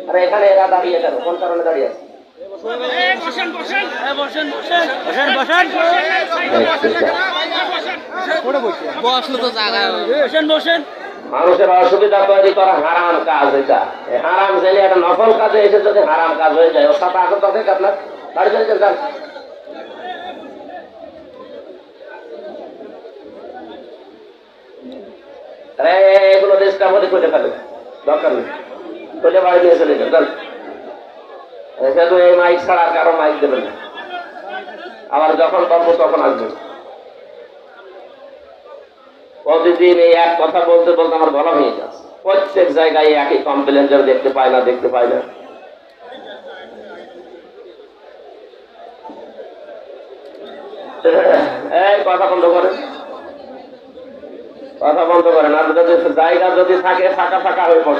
আরে এখানে এরা দাঁড়িয়ে কেন? কোন কারণে দাঁড়িয়ে আছে? মানুষের অসুবিধা তৈরি করা হারাম কাজ। এটা হারাম চাইলে একটা নফল কাজে এসে যদি হারাম কাজ হয়ে যায়, ওর সাথে আগত থাকে আপনার বাড়ি চলে যান। এগুলো দেশটা মধ্যে খুঁজে ফেলে দরকার নেই, খুঁজে বাড়ি নিয়ে চলে যান। শুধু এই মাইক ছাড়া কারো মাইক দেবেন না, আবার যখন পাবো তখন আসবেন। প্রতিদিন এই এক কথা বলতে বলতে আমার গলা ভেঙে যাচ্ছে। প্রত্যেক জায়গায় একই কমপ্লেন, দেখতে পায় না, দেখতে পায় না। এই কথা বন্ধ করেন, কথা বন্ধ করেন। আর যদি জায়গা যদি থাকে ফাঁকা ফাঁকা হয়ে পড়ে।